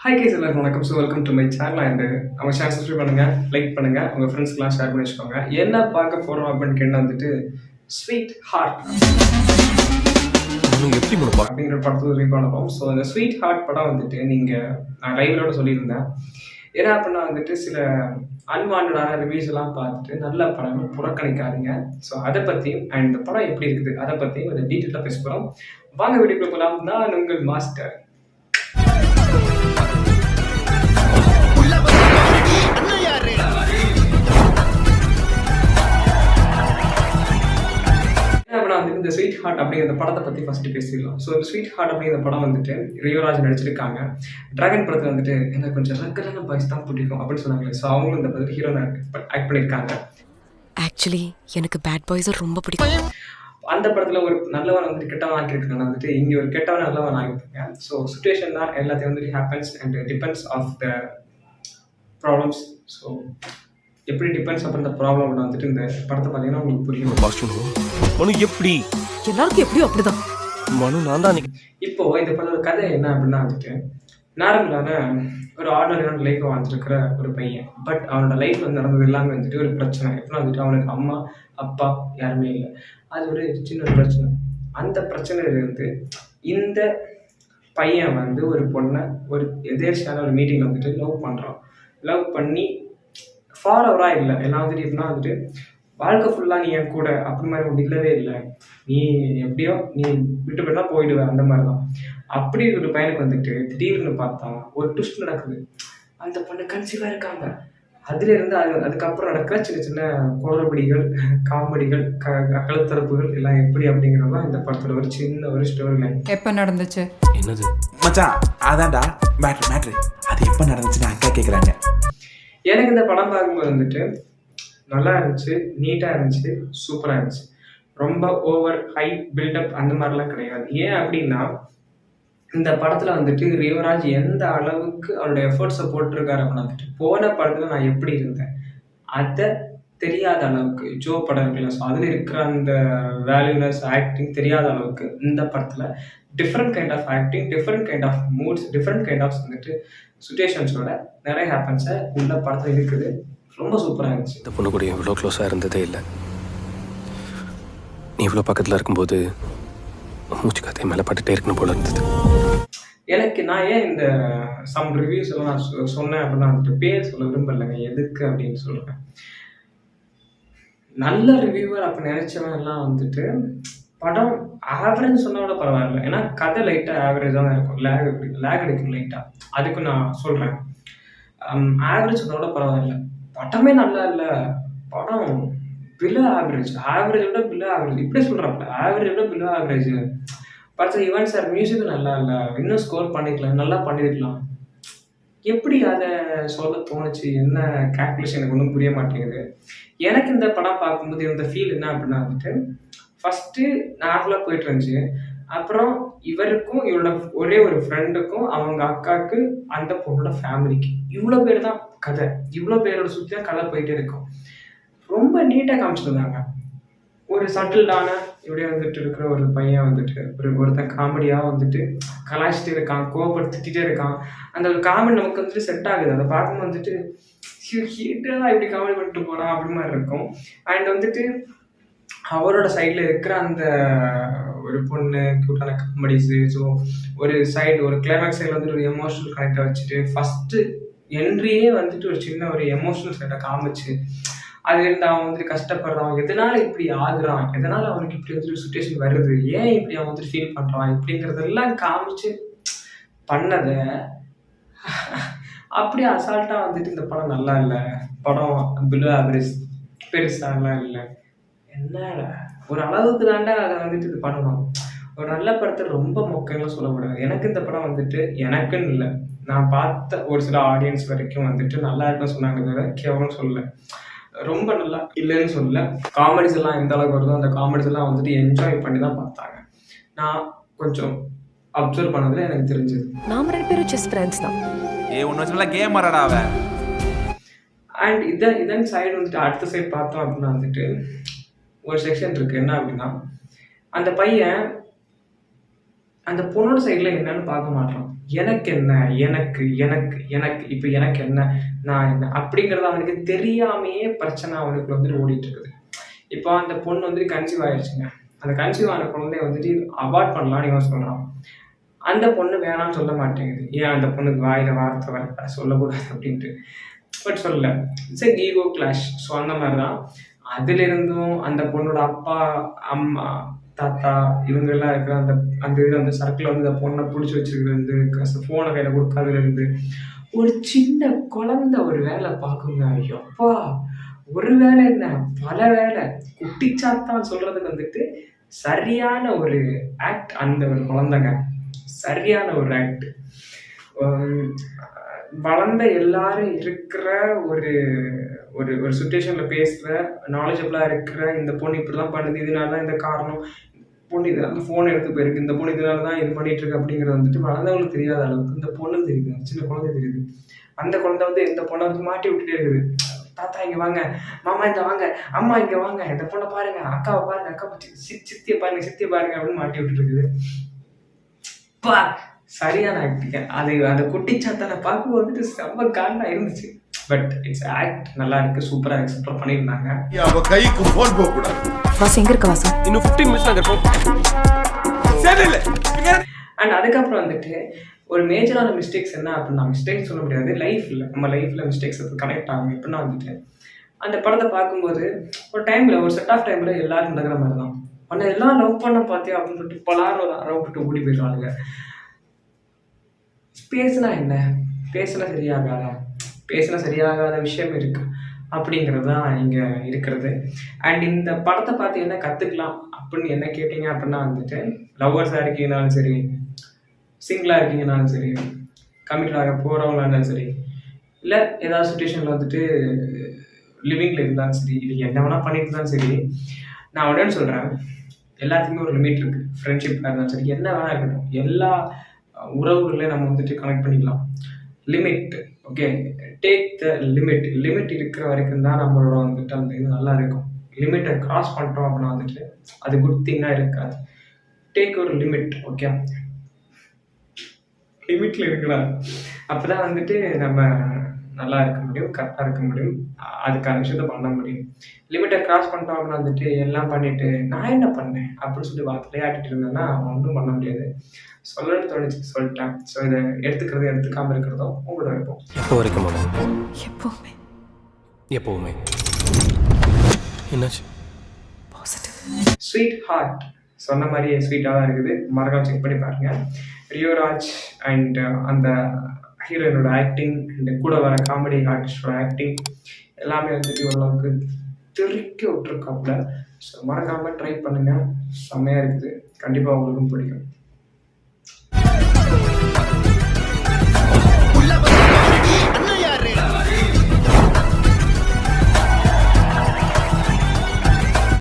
Hi guys எல்லாருக்கும் வணக்கம். So welcome to my channel. And நம்ம சேனல் சப்ஸ்கிரைப் பண்ணுங்கள், லைக் பண்ணுங்கள், உங்கள் ஃப்ரெண்ட்ஸ்க்கெலாம் ஷேர் பண்ணி வச்சுக்கோங்க. என்ன பார்க்க போகிறோம் அப்படின்னு கேட்டால் வந்துட்டு ஸ்வீட் ஹார்ட் எப்படி அப்படிங்கிற படத்தை ரிவ்யூ பண்ணப்போம். ஸோ அந்த ஸ்வீட் ஹார்ட் படம் வந்துட்டு நான் லைவ்லோட சொல்லியிருந்தேன். ஏன்னா அப்படின்னா வந்துட்டு சில அன்வான்டான ரிவ்யூஸ் எல்லாம் பார்த்துட்டு நல்ல படம் புறக்கணிக்காதீங்க. ஸோ அதை பற்றியும் அண்ட் இந்த படம் எப்படி இருக்குது அதை பற்றியும் கொஞ்சம் டீட்டெயிலாக பேச போகிறோம். வாங்க வீடியோக்குள்ள போகலாம். நான் உங்கள் மாஸ்டர். இந்த ஸ்வீட் ஹார்ட் அப்படிங்கிற படத்தை பற்றி ஃபர்ஸ்ட் பேசிடலாம். ஸோ இந்த ஸ்வீட் ஹார்ட் அப்படிங்கிற படம் வந்துட்டு ரியோராஜ் நடிச்சிருக்காங்க. டிராகன் படத்தில் வந்துட்டு எனக்கு கொஞ்சம் ரக்கலான பாய்ஸ் தான் பிடிக்கும் அப்படின்னு சொன்னாங்களே. ஸோ அவங்களும் இந்த படத்தில் ஹீரோ ஆக்ட் பண்ணியிருக்காங்க. ஆக்சுவலி எனக்கு பேட் பாய்ஸை ரொம்ப பிடிக்கும். அந்த படத்தில் ஒரு நல்லவன் வந்துட்டு கெட்டவன் ஆக்கியிருக்காங்க. வந்துட்டு இங்கே ஒரு கெட்டவன் நல்லவன் ஆகிருப்பாங்க. ஸோ சுச்சுவேஷன் தான் எல்லாத்தையும் வந்துட்டு happens and depends of the problems. So எப்படி டிபெண்ட்ஸ் அப்புறம் இந்த ப்ராப்ளம் வந்துட்டு இந்த படத்தை பார்த்தீங்கன்னா உங்களுக்கு புரியும். மனு எப்படி எல்லாருக்கும் எப்படியும் அப்படிதான். மனு நான் தான். இப்போ இந்த படத்தோட கதை என்ன அப்படின்னா வந்துட்டு நார்மலான ஒரு ஆர்டினரியான லைஃப் வாழ்ந்துருக்கிற ஒரு பையன். பட் அவனோட லைஃப் நடந்தது எல்லாமே வந்துட்டு ஒரு பிரச்சனை. எப்படின்னா வந்துட்டு அவனுக்கு அம்மா அப்பா யாருமே இல்லை. அது ஒரு சின்ன ஒரு பிரச்சனை. அந்த பிரச்சனையிலேருந்து இந்த பையன் வந்து ஒரு பொண்ணை ஒரு எதேர்ச்சியான ஒரு மீட்டிங்கில் வந்துட்டு லவ் பண்ணுறான். லவ் பண்ணி ஃபாலோவராக இல்லை. எல்லாம் வந்துட்டு எப்படின்னா வந்துட்டு வாழ்க்கை ஃபுல்லாக நீ என் கூட அப்படி மாதிரி ஒன்று இல்லவே இல்லை. நீ எப்படியோ நீ விட்டு போயிட்டா போயிடுவேன் அந்த மாதிரி தான். அப்படி ஒரு பையனுக்கு வந்துட்டு திடீர்னு பார்த்தா ஒரு ட்விஸ்ட் நடக்குது. அந்த பொண்ணு கன்சீவாக இருக்காங்க. அதுலேருந்து அதுக்கப்புறம் நடக்கிற சின்ன சின்ன குளறுபடிகள், காமெடிகள், கழுத்தரப்புகள் எல்லாம் எப்படி அப்படிங்கிறதெல்லாம் இந்த படத்தோட ஒரு சின்ன ஒரு ஸ்டோரி லைன். எப்போ நடந்துச்சு? என்னது மச்சான்? அதான்டா மேட்ரு. அது எப்போ நடந்துச்சுன்னு அக்கா கேட்குறாங்க. எனக்கு இந்த படம் பார்க்கும்போது வந்துட்டு நல்லா இருந்துச்சு, நீட்டாக இருந்துச்சு, சூப்பராக இருந்துச்சு. ரொம்ப ஓவர் ஹை பில்டப் அந்த மாதிரிலாம் கிடையாது. ஏன் அப்படின்னா இந்த படத்தில் வந்துட்டு ரியோராஜ் எந்த அளவுக்கு அவருடைய எஃபர்ட்ஸை போட்டிருக்காரு அப்படின்னா வந்துட்டு போன படத்தில் நான் எப்படி இருந்தேன் அதை தெரியாத அளவுக்கு ஜோ படம் இருக்குல்ல. ஸோ அதில் இருக்கிற அந்த வேல்யூலெஸ் ஆக்டிங் தெரியாத அளவுக்கு இந்த படத்தில் different kind of acting, different kind of moods, different kind of வந்துட்டு சுச்சுவேஷன்ஸோட நிறைய ஹேப்பன்ஸை உள்ள படத்தில் இருக்குது. ரொம்ப சூப்பராக இருந்துச்சு. இந்த பொண்ணு கூட இவ்வளோ க்ளோஸாக இருந்ததே இல்லை. நீ இவ்வளோ பக்கத்தில் இருக்கும்போது மூச்சு காத்தே மேலே பட்டுட்டே இருக்கணும் போல இருந்தது. எனக்கு நான் ஏன் இந்த சம் ரிவ்யூஸ் எல்லாம் நான் சொன்னேன் அப்படின்னா வந்துட்டு பேர் சொல்ல விரும்பலைங்க. எதுக்கு அப்படின்னு சொல்கிறேன். நல்ல ரிவ்யூவர் அப்போ நினைச்சவன் எல்லாம் வந்துட்டு படம் ஆவரேஜ் சொன்ன விட பரவாயில்ல. ஏன்னா கதை லைட்டாக ஆவரேஜாக தான் இருக்கும். லேக் அடிக்கும் லைட்டாக. அதுக்கு நான் சொல்கிறேன். ஆவரேஜ் சொன்ன விட பரவாயில்ல. படமே நல்லா இல்லை. படம் பிலோ ஆவரேஜ். ஆவரேஜ் விட பிலோ ஆவரேஜ். இப்படி சொல்கிறப்ப ஆவரேஜ் விட below average. But even sir மியூசிக்கும் நல்லா இல்லை. இன்னும் ஸ்கோர் பண்ணிக்கலாம், நல்லா பண்ணியிருக்கலாம். எப்படி அதை சொல்ல தோணுச்சு? என்ன கால்குலேஷன் எனக்கு ஒன்றும் புரிய மாட்டேங்குது. எனக்கு இந்த படம் பார்க்கும்போது இருந்த ஃபீல் என்ன அப்படின்னா வந்துட்டு ஃபஸ்ட்டு நார்மலாக போயிட்டு இருந்துச்சு. அப்புறம் இவருக்கும் இவரோட ஒரே ஒரு ஃப்ரெண்டுக்கும் அவங்க அக்காவுக்கு அந்த பொண்ணோட ஃபேமிலிக்கு இவ்வளோ பேர் தான் கதை. இவ்வளோ பேரோட சுற்றி தான் கதை போயிட்டே இருக்கும். ரொம்ப நீட்டாக காமிச்சிருந்தாங்க. ஒரு சட்டில்டான இப்படியே வந்துட்டு இருக்கிற ஒரு பையன் வந்துட்டு ஒருத்தன் காமெடியாக வந்துட்டு கலாய்ச்சிட்டே இருக்கான், கோபப்படுத்திட்டே இருக்கான். அந்த ஒரு காமெடி நமக்கு வந்துட்டு செட் ஆகுது. அதை பார்க்கும்போது வந்துட்டு ஹீட்டாக இப்படி காமெடி பண்ணிட்டு போகிறான் அப்படி மாதிரி இருக்கும். அண்ட் வந்துட்டு அவரோட சைடில் இருக்கிற அந்த ஒரு பொண்ணு க்யூட்டான காமெடிஸு. ஸோ ஒரு சைடு ஒரு கிளைமேக்ஸ் சைடில் வந்துட்டு ஒரு எமோஷனல் கனெக்டாக வச்சுட்டு ஃபஸ்ட்டு என்ட்ரியே வந்துட்டு ஒரு சின்ன ஒரு எமோஷனல் சைடை காமிச்சு அதுலேருந்து அவன் வந்துட்டு கஷ்டப்படுறான், எதனால் இப்படி ஆகுறான், எதனால் அவனுக்கு இப்படி வந்துட்டு சுச்சுவேஷன் வருது, ஏன் இப்படி அவன் வந்துட்டு ஃபீல் பண்ணுறான் இப்படிங்கிறதெல்லாம் காமிச்சு பண்ணதை அப்படியே அசால்ட்டாக வந்துட்டு இந்த படம் நல்லா இல்லை, படம் பிலோ ஆவரேஜ், பெருசாலாம் இல்லை, என்ன ஒரு அளவுக்கு தாண்டா அதை வந்துட்டு இது பண்ணணும். ஒரு நல்ல படத்தை ரொம்ப மொக்கைன்னு சொல்லக்கூடாது. எனக்கு இந்த படம் வந்துட்டு எனக்குன்னு இல்லை, நான் பார்த்த ஒரு சில ஆடியன்ஸ் வரைக்கும் வந்துட்டு நல்லா இருக்குன்னு சொன்னாங்க. தவிர கேவலம் சொல்லலை, ரொம்ப நல்லா இல்லைன்னு சொல்லலை. காமெடிஸ் எல்லாம் எந்த அளவுக்கு வருதோ அந்த காமெடிஸ் எல்லாம் வந்துட்டு என்ஜாய் பண்ணி தான் பார்த்தாங்க. நான் கொஞ்சம் அப்சர்வ் பண்ணதில் எனக்கு தெரிஞ்சது. நாம 2 பேரும் ஜஸ்ட் ஃப்ரெண்ட்ஸ் தான். கேம் வரடாவ. அண்ட் இதன் சைடு வந்துட்டு அடுத்த சைடு பார்த்தோம் அப்படின்னா வந்துட்டு ஒரு செக்ஷன் இருக்குது. என்ன அப்படின்னா அந்த பையன் அந்த பொண்ணோட சைடில் என்னன்னு பார்க்க மாட்டான். எனக்கு என்ன, எனக்கு எனக்கு எனக்கு இப்போ எனக்கு என்ன, நான் என்ன அப்படிங்கிறது அவனுக்கு தெரியாமையே பிரச்சனை அவனுக்கு வந்துட்டு ஓடிட்டு இருக்குது. இப்போ அந்த பொண்ணு வந்துட்டு கன்சீவ் ஆயிடுச்சுங்க. அந்த கன்சீவ் ஆன குழந்தைய வந்துட்டு அவாய்ட் பண்ணலான்னு இவன் சொல்கிறான். அந்த பொண்ணு வேணாம்னு சொல்ல மாட்டேங்குது. ஏன் அந்த பொண்ணுக்கு வாயில் வார்த்தை வர சொல்லக்கூடாது அப்படின்ட்டு. பட் சொல்லல. It's a ego clash. So அந்த மாதிரி தான் அதிலிருந்தும் அந்த பொண்ணோட அப்பா, அம்மா, தாத்தா இவங்கெல்லாம் இருக்கிற அந்த அந்த இதில் அந்த சர்க்கிள் வந்து அந்த பொண்ணை பிடிச்சி வச்சுருக்கிறது, ஃபோனை கையில் கொடுக்காதுலேருந்து ஒரு சின்ன குழந்தை ஒரு வேலை பார்க்குங்க. ஐயோப்பா, ஒரு வேலை என்ன, பல வேலை. குட்டிச்சாத்தான் சொல்கிறதுக்கு வந்துட்டு சரியான ஒரு ஆக்ட் அந்த ஒரு குழந்தைங்க. சரியான ஒரு ஆக்ட். வளர்ந்த எல்லாரும் இருக்கிற ஒரு ஒரு ஒரு சுச்சுவேஷனில் பேசுகிற நாலேஜபிளாக இருக்கிற இந்த பொண்ணு இப்படி தான் பண்ணுது, இதனால தான் இந்த காரணம், பொண்ணு இதனால ஃபோன் எடுத்து போயிருக்கு, இந்த பொண்ணு இதனால தான் இது பண்ணிகிட்ருக்கு அப்படிங்கிறது வந்துட்டு வளர்ந்தவங்களுக்கு தெரியாத அளவுக்கு இந்த பொண்ணு தெரியுது, சின்ன குழந்தை தெரியுது. அந்த குழந்தை வந்து இந்த பொண்ணை வந்து மாட்டி விட்டுட்டே இருக்குது. தாத்தா இங்கே வாங்க, மாமா இங்கே வாங்க, அம்மா இங்கே வாங்க, இந்த பொண்ணை பாருங்க, அக்காவை பாருங்க, அக்கா சித்தியை பாருங்க, சித்தியை பாருங்க அப்படின்னு மாட்டி விட்டுட்டு இருக்குது. பா, சரியான ஆக்டிங்க. அது அந்த குட்டிச்சாத்தானை பார்க்க வந்துட்டு செம்ம காண்டா இருந்துச்சு. பட் இட்ஸ் ஆக்ட் நல்லா இருக்கு, சூப்பராக எக்ஸ்ப்ளோர் பண்ணியிருந்தாங்க. அவ கைக்கு போன் போக கூடாது. வாசு எங்க இருக்க வாசு? இன்னும் 15 மினிட்ஸ் நாங்கள் இருப்போம். அண்ட் அதுக்கப்புறம் வந்துட்டு ஒரு மேஜரான மிஸ்டேக்ஸ் என்ன அப்படின்னா, மிஸ்டேக்ஸ் சொல்ல முடியாது, லைஃப்பில் நம்ம லைஃப்பில் மிஸ்டேக்ஸ் கனெக்ட் ஆகும். எப்படின்னா வந்துட்டு அந்த படத்தை பார்க்கும்போது ஒரு டைமில் ஒரு செட் ஆஃப் டைமில் எல்லாரும் நடக்கிற மாதிரி தான். ஆனால் எல்லாம் லவ் பண்ண பார்த்தியா அப்படின்னு சொல்லிட்டு பலாரும் ஒரு அரை விட்டு ஓடி போயிடுவாங்க. பேசுனா என்ன, பேசுனா சரியாகாதா, பேசுனா சரியாகாத விஷயம் இருக்கு அப்படிங்கிறது தான் இங்கே இருக்கிறது. அண்ட் இந்த படத்தை பார்த்து என்ன கற்றுக்கலாம் அப்படின்னு என்ன கேட்டிங்க அப்படின்னா வந்துட்டு, லவ்வர்ஸாக இருக்கீங்கனாலும் சரி, சிங்கிளாக இருக்கீங்கனாலும் சரி, கமிட்டடாக போகிறவங்களா இருந்தாலும் சரி, இல்லை ஏதாவது சுச்சுவேஷனில் வந்துட்டு லிவிங்கில் இருந்தாலும் சரி, இது என்ன வேணால் பண்ணிட்டு இருந்தாலும் சரி, நான் உடனே சொல்கிறேன், எல்லாத்துக்குமே ஒரு லிமிட் இருக்குது. ஃப்ரெண்ட்ஷிப்பாக இருந்தாலும் சரி, என்ன வேணால் இருக்கட்டும், எல்லா உறவுகளே நம்ம வந்துட்டு கனெக்ட் பண்ணிக்கலாம். Limit, okay, take the limit. Limit இருக்கிற வரைக்கும் தான் நம்மளோட வந்துட்டு அந்த இது நல்லா இருக்கும். லிமிட்டை கிராஸ் பண்ணிட்டோம் அப்படின்னா வந்துட்டு அது குட் திங்காக இருக்காது. டேக் ஒரு லிமிட், ஓகே, லிமிட்டில் இருக்கலாம். அப்போ தான் வந்துட்டு நம்ம நல்லா இருக்க முடியும், கரெக்டாக இருக்க முடியும், அதுக்கான விஷயத்த பண்ண முடியும். லிமிட்டை கிராஸ் பண்ணிட்டோம் அப்படின்னா வந்துட்டு எல்லாம் பண்ணிவிட்டு நான் என்ன பண்ணேன் அப்படின்னு சொல்லி விளையாடிட்டு இருந்தேன்னா ஒன்றும் பண்ண முடியாது. சொல்லணும்னு தோணுச்சு, சொல்லிட்டேன். ஸோ இதை எடுத்துக்கிறது எடுத்துக்காமல் இருக்கிறதோ உங்களோட இருப்போம். எப்போ வரைக்கும் மாமா? எப்பவுமே எப்போவுமே. என்னாச்சு? ஸ்வீட் ஹார்ட் சொன்ன மாதிரியே ஸ்வீட்டாக தான் இருக்குது. மறக்காம செக் பண்ணி பாருங்க. ரியோராஜ் அண்ட் அந்த ஹீரோயினோட ஆக்டிங் அண்ட் கூட வர காமெடி ஆர்டிஸ்டோட ஆக்டிங் எல்லாமே வந்துட்டு ஓரளவுக்கு திருக்க விட்டுருக்காப்புல. ஸோ மறக்காமல் ட்ரை பண்ணுங்கள், செம்மையாக இருக்குது, கண்டிப்பாக உங்களுக்கும் பிடிக்கும்.